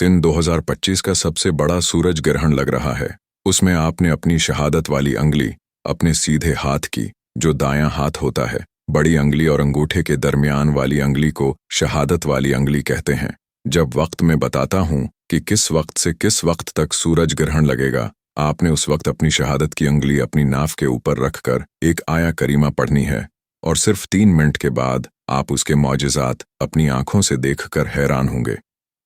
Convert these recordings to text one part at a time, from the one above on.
सन 2025 का सबसे बड़ा सूरज ग्रहण लग रहा है। उसमें आपने अपनी शहादत वाली अंगली अपने सीधे हाथ की, जो दायां हाथ होता है, बड़ी अंगली और अंगूठे के दरमियान वाली अंगली को शहादत वाली अंगली कहते हैं। जब वक्त मैं बताता हूँ कि किस वक्त से किस वक्त तक सूरज ग्रहण लगेगा, आपने उस वक्त अपनी शहादत की अंगली अपनी नाफ के ऊपर रखकर एक आया करीमा पढ़नी है और सिर्फ 3 मिनट के बाद आप उसके मौजिज़ात अपनी आंखों से देखकर हैरान होंगे।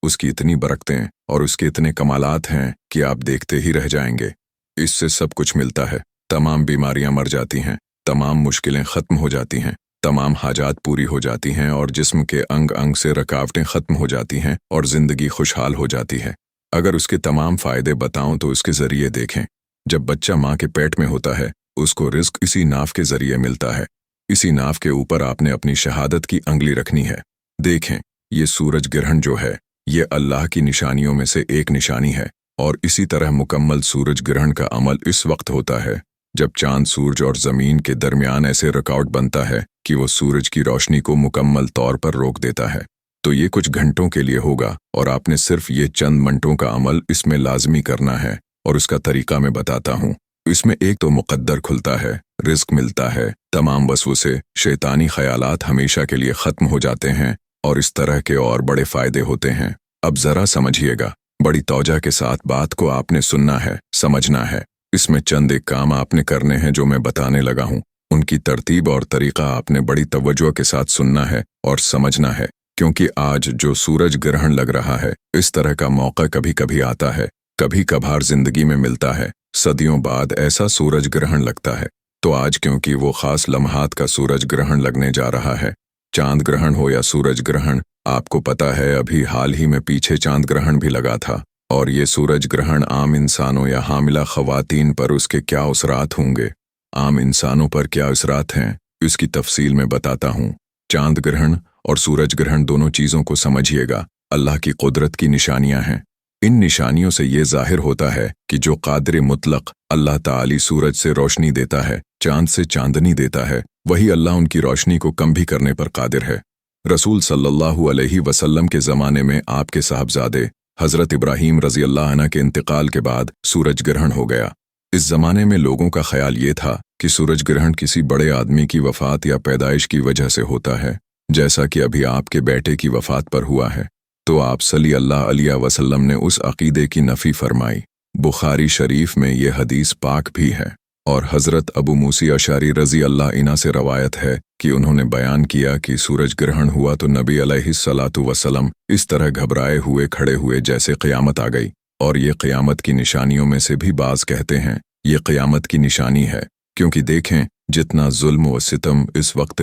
उसकी इतनी बरकतें और उसके इतने कमालात हैं कि आप देखते ही रह जाएंगे। इससे सब कुछ मिलता है। तमाम बीमारियां मर जाती हैं, तमाम मुश्किलें ख़त्म हो जाती हैं, तमाम हाजात पूरी हो जाती हैं और जिस्म के अंग अंग से रुकावटें ख़त्म हो जाती हैं और ज़िंदगी खुशहाल हो जाती है। अगर उसके तमाम फ़ायदे बताऊं तो उसके ज़रिए देखें। जब बच्चा माँ के पेट में होता है, उसको रिज़्क इसी नाव के ज़रिए मिलता है। इसी नाव के ऊपर आपने अपनी शहादत की अंगली रखनी है। देखें, ये सूरज ग्रहण जो है, ये अल्लाह की निशानियों में से एक निशानी है और इसी तरह मुकम्मल सूरज ग्रहण का अमल इस वक्त होता है जब चांद सूरज और ज़मीन के दरमियान ऐसे रुकावट बनता है कि वो सूरज की रोशनी को मुकम्मल तौर पर रोक देता है। तो ये कुछ घंटों के लिए होगा और आपने सिर्फ ये चंद मिनटों का अमल इसमें लाजमी करना है और उसका तरीका मैं बताता हूँ। इसमें एक तो मुक़द्दर खुलता है, रिज़्क मिलता है, तमाम वसवसे शैतानी ख़यालात हमेशा के लिए ख़त्म हो जाते हैं और इस तरह के और बड़े फ़ायदे होते हैं। अब ज़रा समझिएगा, बड़ी तौजा के साथ बात को आपने सुनना है, समझना है। इसमें चंद एक काम आपने करने हैं जो मैं बताने लगा हूँ। उनकी तरतीब और तरीक़ा आपने बड़ी तवज्जो के साथ सुनना है और समझना है, क्योंकि आज जो सूरज ग्रहण लग रहा है, इस तरह का मौका कभी कभी आता है, कभी कभार ज़िंदगी में मिलता है। सदियों बाद ऐसा सूरज ग्रहण लगता है। तो आज क्योंकि वो ख़ास लम्हात का सूरज ग्रहण लगने जा रहा है, चांद ग्रहण हो या सूरज ग्रहण, आपको पता है अभी हाल ही में पीछे चांद ग्रहण भी लगा था और ये सूरज ग्रहण आम इंसानों या हामिला ख़वातीन पर उसके क्या असरात होंगे, आम इंसानों पर क्या असरात हैं, इसकी तफसील में बताता हूँ। चांद ग्रहण और सूरज ग्रहण दोनों चीज़ों को समझिएगा, अल्लाह की कुदरत की निशानियाँ हैं। इन निशानियों से ये ज़ाहिर होता है कि जो कादिर मुतलक अल्लाह ताली सूरज से रोशनी देता है, चांद से चांदनी देता है, वही अल्लाह उनकी रोशनी को कम भी करने पर कादिर है। रसूल सल्लल्लाहु अलैहि वसल्लम के ज़माने में आपके साहबजादे हज़रत इब्राहीम रज़ी अल्लाह अन्हु के इंतकाल के बाद सूरज ग्रहण हो गया। इस ज़माने में लोगों का ख्याल ये था कि सूरज ग्रहण किसी बड़े आदमी की वफ़ात या पैदाइश की वजह से होता है, जैसा कि अभी आपके बेटे की वफ़ात पर हुआ है। तो आप सल्लल्लाहु अलैहि वसल्लम ने उस अक़ीदे की नफ़ी फरमाई। बुखारी शरीफ में ये हदीस पाक भी है और हज़रत अबू मूसा अशअरी रज़ी अल्लाह अन्हु से रवायत है कि उन्होंने बयान किया कि सूरज ग्रहण हुआ तो नबी अलैहिस्सलातु वस्सलाम इस तरह घबराए हुए खड़े हुए जैसे क़यामत आ गई। और ये क़यामत की निशानियों में से भी बाज़ कहते हैं ये क़यामत की निशानी है, क्योंकि देखें जितना जुल्म व सितम इस वक्त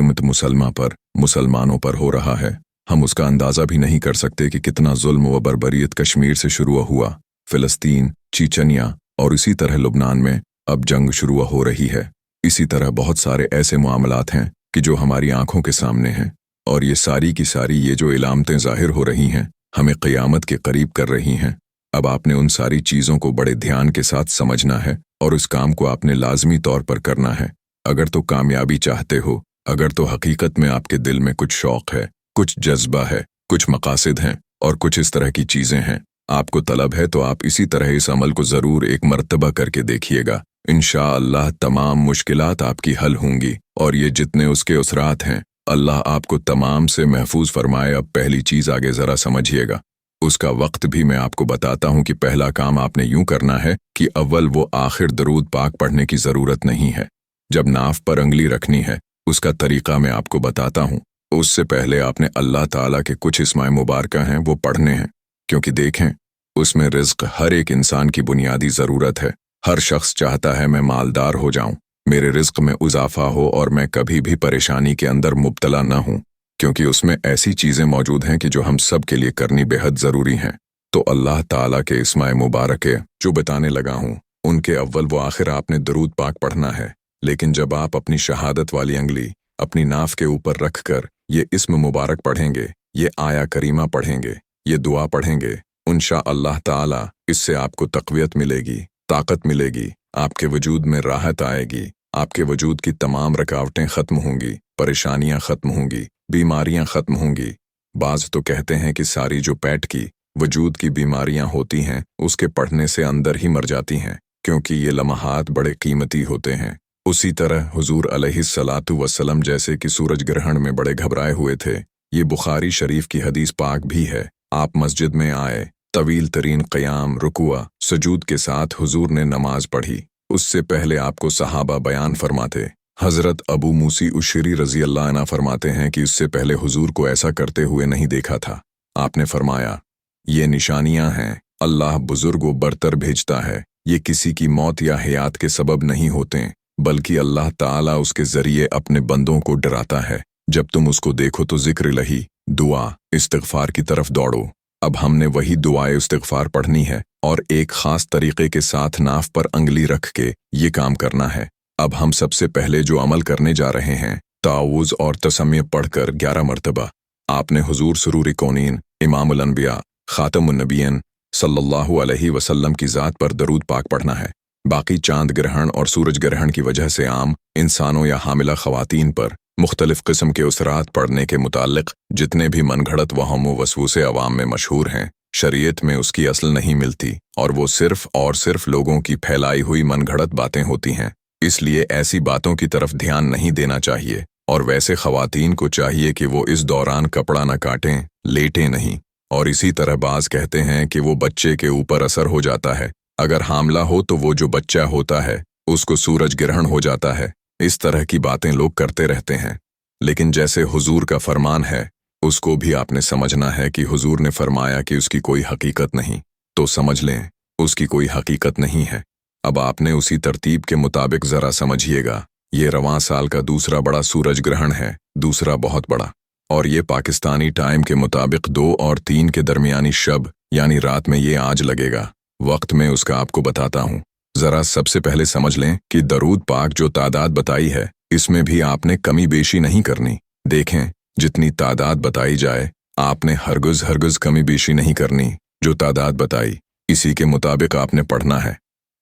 मुसलमानों पर हो रहा है, हम उसका अंदाज़ा भी नहीं कर सकते कि कितना जुल्म व बर्बरियत कश्मीर से शुरू हुआ, फ़िलिस्तीन, चीचनिया और इसी तरह लुबनान में अब जंग शुरू हो रही है। इसी तरह बहुत सारे ऐसे मामलात हैं कि जो हमारी आंखों के सामने हैं और ये सारी की सारी ये जो इलामतें ज़ाहिर हो रही हैं, हमें क़यामत के करीब कर रही हैं। अब आपने उन सारी चीज़ों को बड़े ध्यान के साथ समझना है और उस काम को आपने लाजमी तौर पर करना है। अगर तो कामयाबी चाहते हो, अगर तो हकीकत में आपके दिल में कुछ शौक़ है, कुछ जज्बा है, कुछ मकासद हैं और कुछ इस तरह की चीज़ें हैं, आपको तलब है, तो आप इसी तरह इस अमल को ज़रूर एक मर्तबा करके देखिएगा। इंशाअल्लाह तमाम मुश्किलात आपकी हल होंगी और ये जितने उसके असरात हैं, अल्लाह आपको तमाम से महफूज फरमाए। अब पहली चीज़ आगे ज़रा समझिएगा, उसका वक्त भी मैं आपको बताता हूँ कि पहला काम आपने यूँ करना है कि अव्वल वो आखिर दरूद पाक पढ़ने की ज़रूरत नहीं है। जब नाफ पर अंगली रखनी है, उसका तरीक़ा मैं आपको बताता हूँ। उससे पहले आपने अल्लाह ताला के कुछ इस्माए मुबारक हैं वो पढ़ने हैं, क्योंकि देखें उसमें रिज़्क हर एक इंसान की बुनियादी ज़रूरत है। हर शख्स चाहता है मैं मालदार हो जाऊं, मेरे रिज़्क में इजाफा हो और मैं कभी भी परेशानी के अंदर मुब्तला न हूं, क्योंकि उसमें ऐसी चीज़ें मौजूद हैं कि जो हम सब के लिए करनी बेहद ज़रूरी हैं। तो अल्लाह ताला के इस्माए मुबारक जो बताने लगा हूं, उनके अव्वल व आखिर आपने दरूद पाक पढ़ना है। लेकिन जब आप अपनी शहादत वाली अंगली अपनी नाफ के ऊपर रख कर ये इस्म मुबारक पढ़ेंगे, ये आया करीमा पढ़ेंगे, ये दुआ पढ़ेंगे, इंशाअल्लाह ताला इससे आपको तक़वियत मिलेगी, ताकत मिलेगी, आपके वजूद में राहत आएगी, आपके वजूद की तमाम रुकावटें ख़त्म होंगी, परेशानियां ख़त्म होंगी, बीमारियां ख़त्म होंगी। बाज़ तो कहते हैं कि सारी जो पेट की वजूद की बीमारियां होती हैं उसके पढ़ने से अंदर ही मर जाती हैं, क्योंकि ये लम्हात बड़े कीमती होते हैं। उसी तरह हुजूर अलैहिस्सलातु वस्सलाम जैसे कि सूरज ग्रहण में बड़े घबराए हुए थे। ये बुखारी शरीफ की हदीस पाक भी है। आप मस्जिद में आए, तवील तरीन क़याम, रुकुआ, सजूद के साथ हुजूर ने नमाज पढ़ी। उससे पहले आपको सहाबा बयान फरमाते। हज़रत अबू मूसी उशरी रज़ी अल्लाह अन्हु फरमाते हैं कि उससे पहले हुजूर को ऐसा करते हुए नहीं देखा था। आपने फरमाया, ये निशानियां हैं, अल्लाह बुजुर्ग व बरतर भेजता है। ये किसी की मौत या हयात के सबब नहीं होते, बल्कि अल्लाह ताला उसके ज़रिए अपने बंदों को डराता है। जब तुम उसको देखो तो ज़िक्र इलाही, दुआ, इस्तिग़फ़ार की तरफ दौड़ो। अब हमने वही दुआए इस्तिग़फ़ार पढ़नी है और एक ख़ास तरीक़े के साथ नाफ पर अंगली रख के ये काम करना है। अब हम सबसे पहले जो अमल करने जा रहे हैं, ताऊज़ और तसम्मी पढ़कर 11 मरतबा आपने हुजूर सुरूर कौनीन, इमामुल अनबिया, ख़ातमुन नबिय्यीन सल्लल्लाहु अलैहि वसल्लम की ज़ात पर दरूद पाक पढ़ना है। बाकी चांद ग्रहण और सूरज ग्रहण की वजह से आम इंसानों या हामिला ख़वातीन पर मुख्तलिफ किस्म के उसरात पड़ने के मुताल्लिक़ जितने भी मनगढ़ंत वहम व वसवसे अवाम में मशहूर हैं, शरीयत में उसकी असल नहीं मिलती और वो सिर्फ लोगों की फैलाई हुई मनगढ़ंत बातें होती हैं। इसलिए ऐसी बातों की तरफ ध्यान नहीं देना चाहिए और वैसे ख़वातीन को चाहिए कि वो इस दौरान कपड़ा न काटें, लेटें नहीं। और इसी तरह बाज़ कहते हैं कि वो बच्चे के ऊपर असर हो जाता है। अगर हामला हो तो वो जो बच्चा होता है उसको सूरज ग्रहण हो जाता है। इस तरह की बातें लोग करते रहते हैं, लेकिन जैसे हुजूर का फरमान है उसको भी आपने समझना है कि हुजूर ने फरमाया कि उसकी कोई हकीकत नहीं, तो समझ लें उसकी कोई हकीकत नहीं है। अब आपने उसी तरतीब के मुताबिक ज़रा समझिएगा। ये रवां साल का दूसरा बड़ा सूरज ग्रहण है, दूसरा बहुत बड़ा, और ये पाकिस्तानी टाइम के मुताबिक 2 और 3 के दरमियानी शब यानी रात में ये आज लगेगा। वक्त में उसका आपको बताता हूँ। ज़रा सबसे पहले समझ लें कि दरूद पाक जो तादाद बताई है इसमें भी आपने कमी बेशी नहीं करनी। देखें, जितनी तादाद बताई जाए आपने हरगिज़ कमी बेशी नहीं करनी। जो तादाद बताई इसी के मुताबिक आपने पढ़ना है।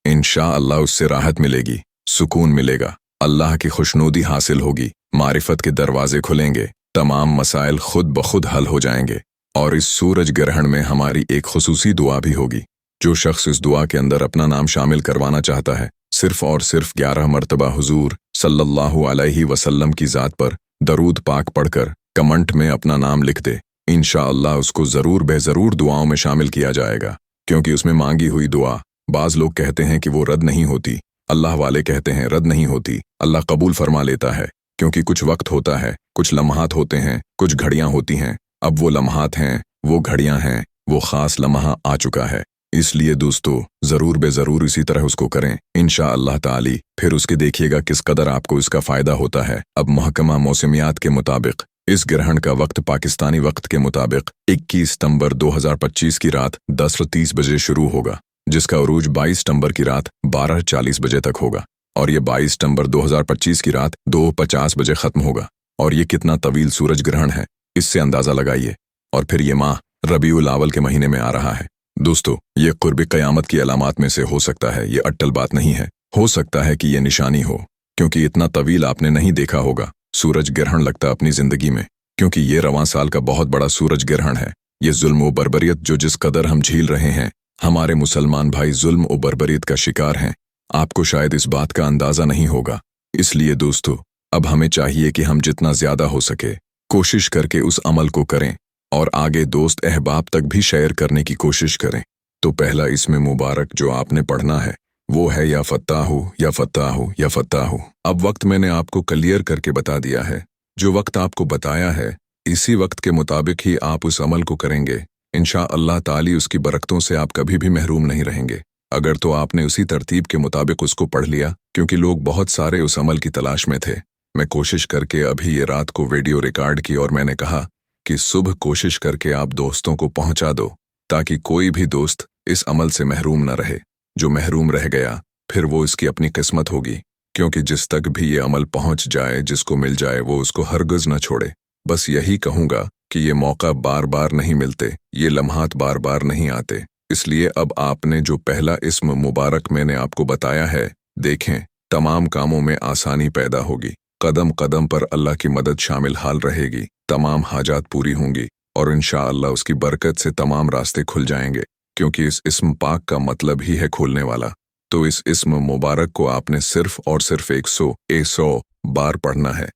इंशाअल्लाह उससे राहत मिलेगी, सुकून मिलेगा, अल्लाह की खुशनूदी हासिल होगी, मारिफत के दरवाजे खुलेंगे, तमाम मसाइल खुद ब खुद हल हो जाएंगे। और इस सूरज ग्रहण में हमारी एक खुसूसी दुआ भी होगी। जो शख्स इस दुआ के अंदर अपना नाम शामिल करवाना चाहता है, सिर्फ और सिर्फ 11 मरतबा हुजूर सल्लल्लाहु अलैहि वसल्लम की ज़ात पर दरूद पाक पढ़कर कमेंट में अपना नाम लिख दे। इंशाअल्लाह उसको ज़रूर बेज़रूर दुआओं में शामिल किया जाएगा, क्योंकि उसमें मांगी हुई दुआ बाज़ लोग कहते हैं कि वो रद्द नहीं होती, अल्लाह वाले कहते हैं रद्द नहीं होती, अल्लाह कबूल फरमा लेता है। क्योंकि कुछ वक्त होता है, कुछ लम्हात होते हैं, कुछ घड़ियाँ होती हैं। अब वो लम्हात हैं, वो घड़ियाँ हैं, वो ख़ास लम्हा आ चुका है। इसलिए दोस्तों ज़रूर बेज़रूर इसी तरह उसको करें इंशाअल्लाह ताली। फिर उसके देखिएगा किस कदर आपको इसका फ़ायदा होता है। अब महकमा मौसमियात के मुताबिक इस ग्रहण का वक्त पाकिस्तानी वक्त के मुताबिक 21 सितंबर 2025 की रात 10:30 बजे शुरू होगा, जिसका उरूज 22 सितंबर की रात 12:40 बजे तक होगा, और ये 22 सितंबर 2025 की रात 2:50 बजे ख़त्म होगा। और ये कितना तवील सूरज ग्रहण है, इससे अंदाज़ा लगाइए। और फिर ये माह रबीउल अव्वल के महीने में आ रहा है। दोस्तों, ये क़ुर्ब क़यामत की अलामात में से हो सकता है, ये अट्टल बात नहीं है। हो सकता है कि ये निशानी हो, क्योंकि इतना तवील आपने नहीं देखा होगा सूरज ग्रहण लगता अपनी ज़िंदगी में, क्योंकि ये रवां साल का बहुत बड़ा सूरज ग्रहण है। ये जुल्म व बर्बरियत जो जिस कदर हम झील रहे हैं, हमारे मुसलमान भाई जुल्म व बर्बरियत का शिकार हैं, आपको शायद इस बात का अंदाज़ा नहीं होगा। इसलिए दोस्तों, अब हमें चाहिए कि हम जितना ज़्यादा हो सके कोशिश करके उस अमल को करें और आगे दोस्त अहबाब तक भी शेयर करने की कोशिश करें। तो पहला इसमें मुबारक जो आपने पढ़ना है वो है या फत्ताहु या फत्ताहु या फत्ताहु। अब वक्त मैंने आपको क्लियर करके बता दिया है। जो वक्त आपको बताया है इसी वक्त के मुताबिक ही आप उस अमल को करेंगे। इंशाअल्लाह ताली उसकी बरकतों से आप कभी भी महरूम नहीं रहेंगे। अगर तो आपने उसी तरतीब के मुताबिक उसको पढ़ लिया, क्योंकि लोग बहुत सारे उस अमल की तलाश में थे। मैं कोशिश करके अभी ये रात को वीडियो रिकॉर्ड की और मैंने कहा कि सुबह कोशिश करके आप दोस्तों को पहुंचा दो, ताकि कोई भी दोस्त इस अमल से महरूम न रहे। जो महरूम रह गया फिर वो इसकी अपनी किस्मत होगी, क्योंकि जिस तक भी ये अमल पहुंच जाए, जिसको मिल जाए, वो उसको हरगिज़ न छोड़े। बस यही कहूँगा कि ये मौका बार बार नहीं मिलते, ये लम्हात बार बार नहीं आते। इसलिए अब आपने जो पहला इस्म मुबारक मैंने आपको बताया है, देखें, तमाम कामों में आसानी पैदा होगी। कदम कदम पर अल्लाह की मदद शामिल हाल रहेगी, तमाम हाजात पूरी होंगी। और इंशाअल्लाह उसकी बरकत से तमाम रास्ते खुल जाएंगे, क्योंकि इस इस्म पाक का मतलब ही है खोलने वाला। तो इस इस्म मुबारक को आपने सिर्फ और सिर्फ 100 बार पढ़ना है।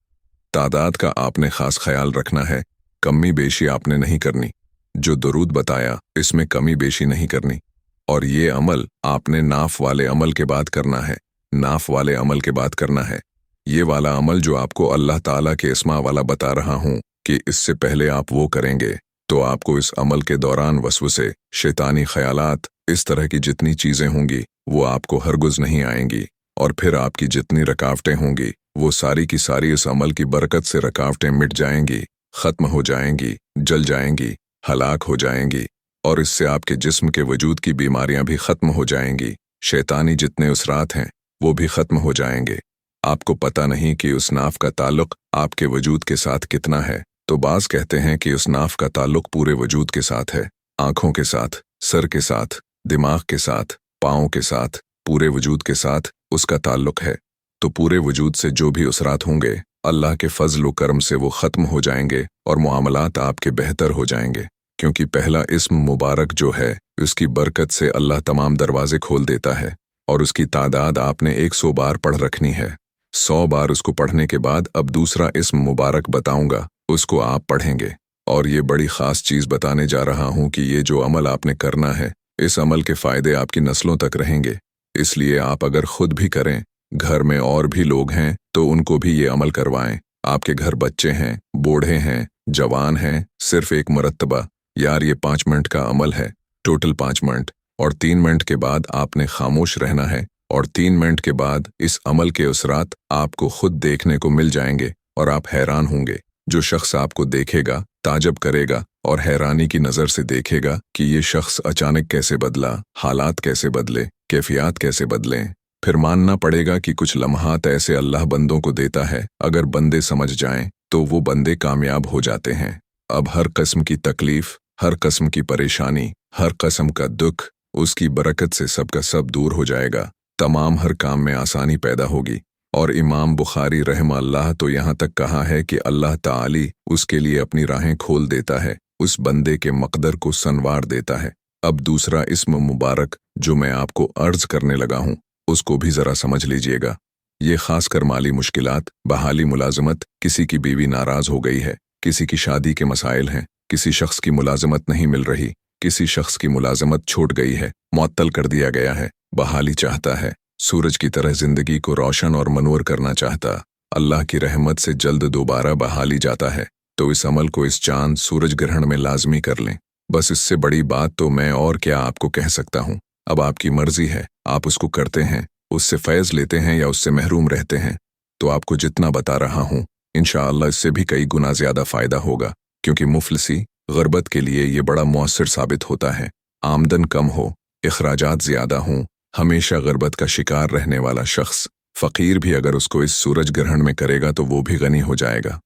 तादाद का आपने खास ख्याल रखना है, कमी बेशी आपने नहीं करनी। जो दुरूद बताया इसमें कमी बेशी नहीं करनी। और ये अमल आपने नाफ वाले अमल के बाद करना है, नाफ वाले अमल के बाद करना है। ये वाला अमल जो आपको अल्लाह ताला के इस्मा वाला बता रहा हूँ कि इससे पहले आप वो करेंगे तो आपको इस अमल के दौरान वसवसे, शैतानी ख्यालात, इस तरह की जितनी चीज़ें होंगी वो आपको हरगुज नहीं आएंगी। और फिर आपकी जितनी रुकावटें होंगी वो सारी की सारी इस अमल की बरकत से रुकावटें मिट जाएंगी, ख़त्म हो जाएंगी, जल जाएंगी, हलाक हो जाएंगी। और इससे आपके जिस्म के वजूद की बीमारियां भी ख़त्म हो जाएंगी। शैतानी जितने उसरात हैं वो भी ख़त्म हो जाएंगे। आपको पता नहीं कि उस नाफ का ताल्लुक आपके वजूद के साथ कितना है। तो बाज़ कहते हैं कि उस नाफ का ताल्लुक पूरे वजूद के साथ है, आँखों के साथ, सर के साथ, दिमाग के साथ, पाँव के साथ, पूरे वजूद के साथ उसका ताल्लुक है। तो पूरे वजूद से जो भी उसरात होंगे अल्लाह के फजल व करम से वो ख़त्म हो जाएंगे और मुआमलात आपके बेहतर हो जाएंगे। क्योंकि पहला इस्म मुबारक जो है उसकी बरकत से अल्लाह तमाम दरवाजे खोल देता है। और उसकी तादाद आपने 100 बार पढ़ रखनी है। 100 बार उसको पढ़ने के बाद अब दूसरा इस्म मुबारक बताऊंगा, उसको आप पढ़ेंगे। और ये बड़ी ख़ास चीज़ बताने जा रहा हूँ कि ये जो अमल आपने करना है इस अमल के फ़ायदे आपकी नस्लों तक रहेंगे। इसलिए आप अगर खुद भी करें, घर में और भी लोग हैं तो उनको भी ये अमल करवाएं। आपके घर बच्चे हैं, बूढ़े हैं, जवान हैं, सिर्फ एक मरतबा, यार ये 5 मिनट का अमल है, टोटल 5 मिनट। और 3 मिनट के बाद आपने खामोश रहना है। और 3 मिनट के बाद इस अमल के उसरात आपको खुद देखने को मिल जाएंगे और आप हैरान होंगे। जो शख्स आपको देखेगा ताजब करेगा और हैरानी की नज़र से देखेगा कि ये शख्स अचानक कैसे बदला, हालात कैसे बदले, कैफियत कैसे बदलें। फिर मानना पड़ेगा कि कुछ लम्हात ऐसे अल्लाह बंदों को देता है, अगर बंदे समझ जाएं तो वो बंदे कामयाब हो जाते हैं। अब हर किस्म की तकलीफ, हर किस्म की परेशानी, हर किस्म का दुख उसकी बरकत से सबका सब दूर हो जाएगा। तमाम हर काम में आसानी पैदा होगी। और इमाम बुखारी रहमा अल्लाह तो यहाँ तक कहा है कि अल्लाह ताली उसके लिए अपनी राहें खोल देता है, उस बंदे के मकदर को संवार देता है। अब दूसरा इस्म मुबारक जो मैं आपको अर्ज करने लगा हूँ उसको भी ज़रा समझ लीजिएगा। ये खासकर माली मुश्किलात, बहाली मुलाजमत, किसी की बीवी नाराज़ हो गई है, किसी की शादी के मसाइल हैं, किसी शख्स की मुलाजमत नहीं मिल रही, किसी शख्स की मुलाजमत छूट गई है, मुअत्तल कर दिया गया है, बहाली चाहता है, सूरज की तरह जिंदगी को रोशन और मनवर करना चाहता, अल्लाह की रहमत से जल्द दोबारा बहाली जाता है। तो इस अमल को इस चांद सूरज ग्रहण में लाजमी कर लें। बस इससे बड़ी बात तो मैं और क्या आपको कह सकता हूँ। अब आपकी मर्जी है, आप उसको करते हैं, उससे फैज़ लेते हैं या उससे महरूम रहते हैं। तो आपको जितना बता रहा हूँ इंशाअल्लाह इससे भी कई गुना ज़्यादा फ़ायदा होगा। क्योंकि मुफलिसी, ग़रबत के लिए ये बड़ा मौसर साबित होता है। आमदन कम हो, इखराजात ज़्यादा हों, हमेशा ग़रबत का शिकार रहने वाला शख्स, फ़कीर भी अगर उसको इस सूरज ग्रहण में करेगा तो वो भी गनी हो जाएगा।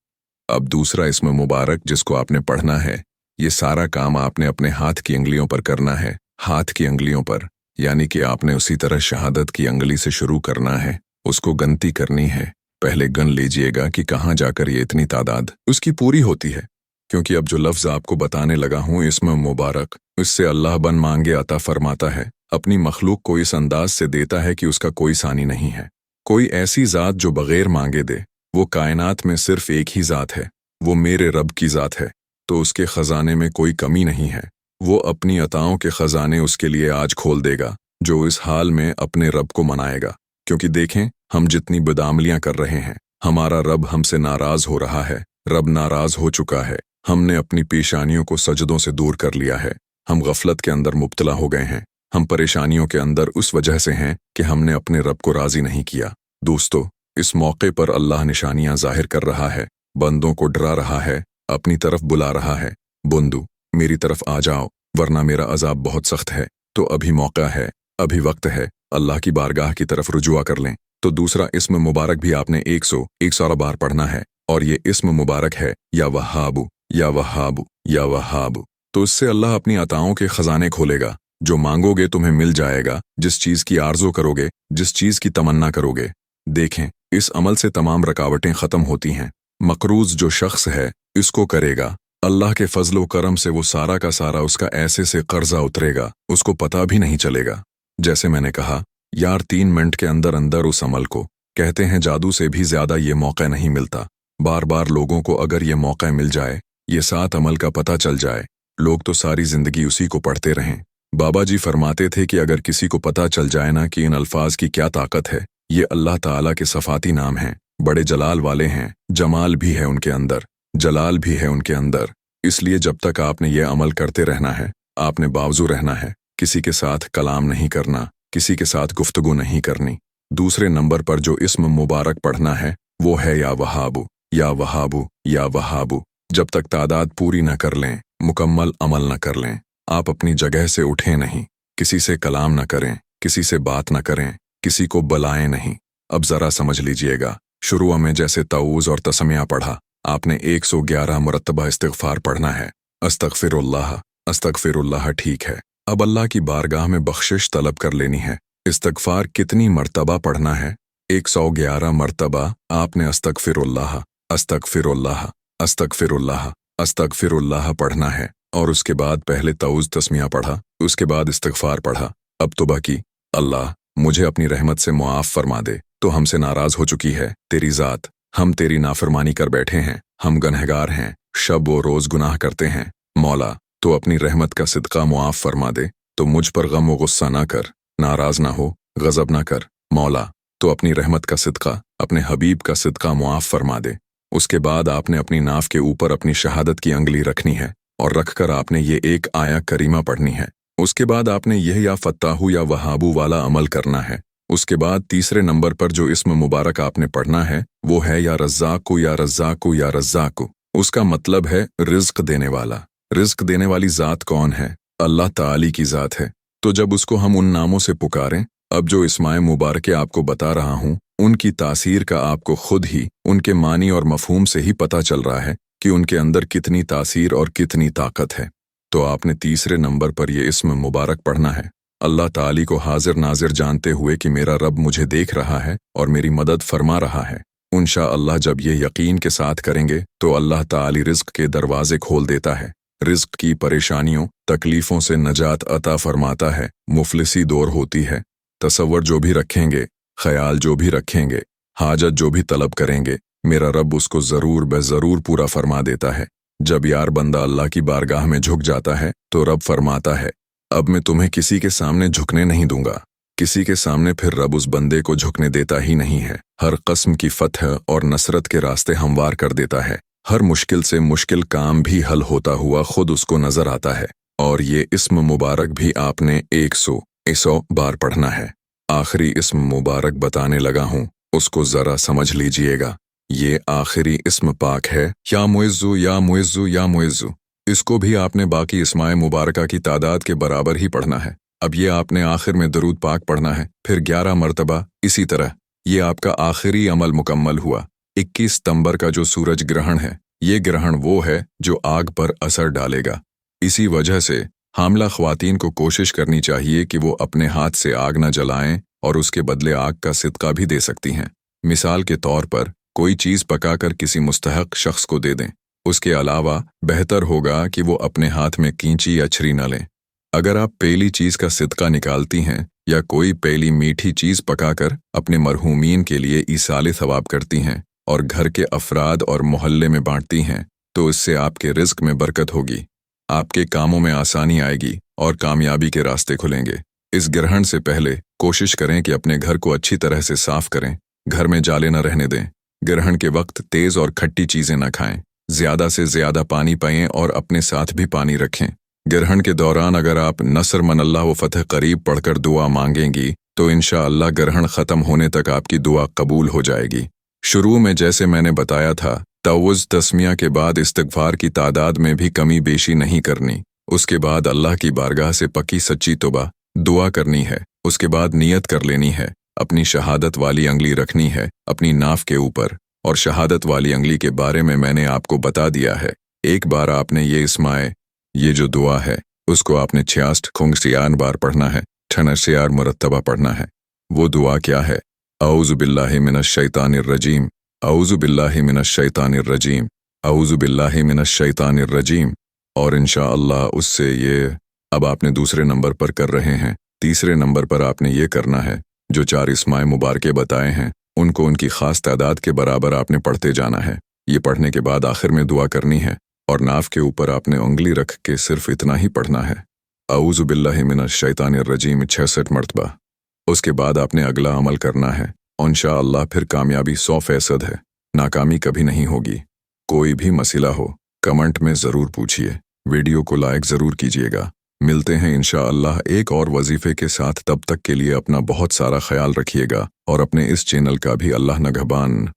अब दूसरा इस्म मुबारक जिसको आपने पढ़ना है, ये सारा काम आपने अपने हाथ की अंगलियों पर करना है। हाथ की अंगलियों पर, यानी कि आपने उसी तरह शहादत की अंगली से शुरू करना है, उसको गनती करनी है। पहले गन लीजिएगा कि कहाँ जाकर ये इतनी तादाद उसकी पूरी होती है। क्योंकि अब जो लफ्ज़ आपको बताने लगा हूँ इस्म मुबारक, इससे अल्लाह बन मांगे अता फरमाता है, अपनी मखलूक को इस अंदाज से देता है कि उसका कोई सानी नहीं है। कोई ऐसी ज़ात जो बग़ैर मांगे दे, वो कायनात में सिर्फ एक ही ज़ात है, वो मेरे रब की ज़ात है। तो उसके ख़जाने में कोई कमी नहीं है। वो अपनी अताओं के ख़जाने उसके लिए आज खोल देगा, जो इस हाल में अपने रब को मनाएगा। क्योंकि देखें, हम जितनी बदामलियाँ कर रहे हैं, हमारा रब हमसे नाराज़ हो रहा है, रब नाराज़ हो चुका है। हमने अपनी पेशानियों को सजदों से दूर कर लिया है। हम गफलत के अंदर मुब्तला हो गए हैं। हम परेशानियों के अंदर उस वजह से हैं कि हमने अपने रब को राज़ी नहीं किया। दोस्तों, इस मौके पर अल्लाह निशानियां ज़ाहिर कर रहा है, बंदों को डरा रहा है, अपनी तरफ बुला रहा है। बंदू, मेरी तरफ आ जाओ, वरना मेरा अजाब बहुत सख्त है। तो अभी मौका है, अभी वक्त है, अल्लाह की बारगाह की तरफ रुजुआ कर लें। तो दूसरा इस्म मुबारक भी आपने 100 बार पढ़ना है। और ये इस्म मुबारक है या वहाबू, या वहाबू, या वहाबू। तो इससे अल्लाह अपनी अताओं के ख़जाने खोलेगा। जो मांगोगे तुम्हें मिल जाएगा, जिस चीज़ की आरज़ू करोगे, जिस चीज़ की तमन्ना करोगे। देखें, इस अमल से तमाम रुकावटें ख़त्म होती हैं। मकरूज़ जो शख्स है इसको करेगा, अल्लाह के फजलो करम से वो सारा का सारा उसका ऐसे से कर्जा उतरेगा, उसको पता भी नहीं चलेगा। जैसे मैंने कहा, यार 3 मिनट के अंदर अंदर उस अमल को, कहते हैं जादू से भी ज्यादा ये मौका नहीं मिलता। बार बार लोगों को अगर ये मौका मिल जाए, ये 7 अमल का पता चल जाए, लोग तो सारी जिंदगी उसी को पढ़ते रहें। बाबा जी फरमाते थे कि अगर किसी को पता चल जाए ना कि इन अल्फाज की क्या ताकत है, ये अल्लाह ताला के सफाती नाम हैं, बड़े जलाल वाले हैं, जमाल भी है उनके अंदर, जलाल भी है उनके अंदर। इसलिए जब तक आपने ये अमल करते रहना है, आपने बावजू रहना है, किसी के साथ कलाम नहीं करना, किसी के साथ गुफ्तगू नहीं करनी। दूसरे नंबर पर जो इस्म मुबारक पढ़ना है वो है या वहाबू, या वहाबू, या वहाबू। जब तक तादाद पूरी न कर लें, मुकम्मल अमल न कर लें, आप अपनी जगह से उठें नहीं, किसी से कलाम न करें, किसी से बात न करें, किसी को बुलाएं नहीं। अब जरा समझ लीजिएगा, शुरू में जैसे तऊज़ और तस्मिया पढ़ा, आपने 111 मुरतबा इस्तिग़फ़ार पढ़ना है। अस्तग़फ़िरुल्लाह, अस्तग़फ़िरुल्लाह, ठीक है। अब अल्लाह की बारगाह में बख्शिश तलब कर लेनी है। इस्तिग़फ़ार कितनी मरतबा पढ़ना है? 111 मरतबा आपने अस्तग़फ़िरुल्लाह, अस्तग़फ़िरुल्लाह, अस्तग़फ़िरुल्लाह, अस्तग़फ़िरुल्लाह पढ़ना है। और उसके बाद पहले तऊज़ तस्मिया पढ़ा, उसके बाद इस्तिग़फ़ार पढ़ा। अब तौबा की, अल्लाह मुझे अपनी रहमत से मुआफ़ फरमा दे, तो हमसे नाराज़ हो चुकी है तेरी ज़ात, हम तेरी नाफरमानी कर बैठे हैं, हम गनहगार हैं, शब व रोज़ गुनाह करते हैं। मौला तो अपनी रहमत का सिदका मुआफ़ फरमा दे, तो मुझ पर गम व गुस्सा ना कर, नाराज़ ना हो, गज़ब ना कर। मौला तो अपनी रहमत का सिदका, अपने हबीब का सिदका मुआफ़ फरमा दे। उसके बाद आपने अपनी नाफ के ऊपर अपनी शहादत की अंगली रखनी है और रखकर आपने ये एक आया करीमा पढ़नी है। उसके बाद आपने यह या फत्ताहू या वहाबू वाला अमल करना है। उसके बाद तीसरे नंबर पर जो इस्म मुबारक आपने पढ़ना है वो है या रज़्ज़ाक़ु, या रज़्ज़ाक़ु, या रज़्ज़ाक़ु। उसका मतलब है रिज़्क़ देने वाला। रिज़्क़ देने वाली ज़ात कौन है? अल्लाह ताली की ज़ात है। तो जब उसको हम उन नामों से पुकारें, अब जो इस्माए मुबारके आपको बता रहा हूँ, उनकी तासीर का आपको खुद ही उनके मानी और मफ़हूम से ही पता चल रहा है कि उनके अंदर कितनी तासीर और कितनी ताकत है। तो आपने तीसरे नंबर पर यह इस्म मुबारक पढ़ना है। अल्लाह ताली को हाजिर नाजिर जानते हुए कि मेरा रब मुझे देख रहा है और मेरी मदद फरमा रहा है। इंशाअल्लाह जब ये यकीन के साथ करेंगे तो अल्लाह ताली रिज़्क़ के दरवाजे खोल देता है, रिज़्क़ की परेशानियों तकलीफ़ों से नजात अता फरमाता है, मुफलिसी दूर होती है। तसव्वुर जो भी रखेंगे, ख्याल जो भी रखेंगे, हाजत जो भी तलब करेंगे, मेरा रब उसको ज़रूर बेज़रूर पूरा फरमा देता है। जब यार बंदा अल्लाह की बारगाह में झुक जाता है तो रब फरमाता है, अब मैं तुम्हें किसी के सामने झुकने नहीं दूंगा। किसी के सामने फिर रब उस बंदे को झुकने देता ही नहीं है। हर कस्म की फतह और नसरत के रास्ते हमवार कर देता है। हर मुश्किल से मुश्किल काम भी हल होता हुआ खुद उसको नजर आता है। और ये इस्म मुबारक भी आपने 100 बार पढ़ना है। आखिरी इस्म मुबारक बताने लगा हूँ, उसको ज़रा समझ लीजिएगा। ये आखिरी इस्म पाक है, या मुइज़्ज़ु, या मुइज़्ज़ु, या मुइज़्ज़ु। इसको भी आपने बाकी इस्माए मुबारका की तादाद के बराबर ही पढ़ना है। अब ये आपने आखिर में दरूद पाक पढ़ना है, फिर 11 मरतबा। इसी तरह ये आपका आखिरी अमल मुकम्मल हुआ। 21 सितंबर का जो सूरज ग्रहण है, ये ग्रहण वो है जो आग पर असर डालेगा। इसी वजह से हामला ख्वातीन को कोशिश करनी चाहिए कि वो अपने हाथ से आग न जलाएं और उसके बदले आग का सिदका भी दे सकती हैं। मिसाल के तौर पर कोई चीज़ पकाकर किसी मुस्तहक शख्स को दे दें। उसके अलावा बेहतर होगा कि वो अपने हाथ में कींची या छरी न लें। अगर आप पहली चीज़ का सिदका निकालती हैं या कोई पहली मीठी चीज़ पकाकर अपने मरहूमीन के लिए ईसाले सवाब करती हैं और घर के अफराद और मोहल्ले में बांटती हैं, तो इससे आपके रिज़्क़ में बरकत होगी, आपके कामों में आसानी आएगी और कामयाबी के रास्ते खुलेंगे। इस ग्रहण से पहले कोशिश करें कि अपने घर को अच्छी तरह से साफ करें, घर में जाले न रहने दें। ग्रहण के वक्त तेज़ और खट्टी चीज़ें न खाएं, ज़्यादा से ज़्यादा पानी पिएं और अपने साथ भी पानी रखें। ग्रहण के दौरान अगर आप नसर मनल्लाह व फतह करीब पढ़कर दुआ मांगेंगी तो इंशाअल्लाह ग्रहण ख़त्म होने तक आपकी दुआ कबूल हो जाएगी। शुरू में जैसे मैंने बताया था, तवज़ तस्मिया के बाद इस्तिग़फ़ार की तादाद में भी कमी बेशी नहीं करनी। उसके बाद अल्लाह की बारगाह से पक्की सच्ची तौबा दुआ करनी है। उसके बाद नियत कर लेनी है, अपनी शहादत वाली अंगली रखनी है अपनी नाफ के ऊपर। और शहादत वाली अंगली के बारे में मैंने आपको बता दिया है। एक बार आपने ये जो दुआ है उसको आपने 66 बार पढ़ना है, 68 मुरतबा पढ़ना है। वो दुआ क्या है? औज़ु बिल्लाहि मिनश शैतानिर रजीम, औज़ु बिल्लाहि मिनश शैतानिर रजीम, अऊज़ु बिल्लाहि मिनश शैतानिर रजीम। और इंशाअल्लाह उससे ये अब आपने दूसरे नंबर पर कर रहे हैं। तीसरे नंबर पर आपने ये करना है, जो 4 इस्माए मुबारके बताए हैं उनको उनकी ख़ास तादाद के बराबर आपने पढ़ते जाना है। ये पढ़ने के बाद आखिर में दुआ करनी है और नाफ के ऊपर आपने उंगली रख के सिर्फ इतना ही पढ़ना है, अऊज़ु बिल्लाहि मिनश शैतानिर रजीम 66 मरतबा। उसके बाद आपने अगला अमल करना है और इंशाअल्लाह फिर कामयाबी 100% है, नाकामी कभी नहीं होगी। कोई भी मसला हो कमेंट में ज़रूर पूछिए, वीडियो को लाइक ज़रूर कीजिएगा। मिलते हैं इंशाअल्लाह एक और वजीफ़े के साथ, तब तक के लिए अपना बहुत सारा ख्याल रखिएगा और अपने इस चैनल का भी अल्लाह नगहबान।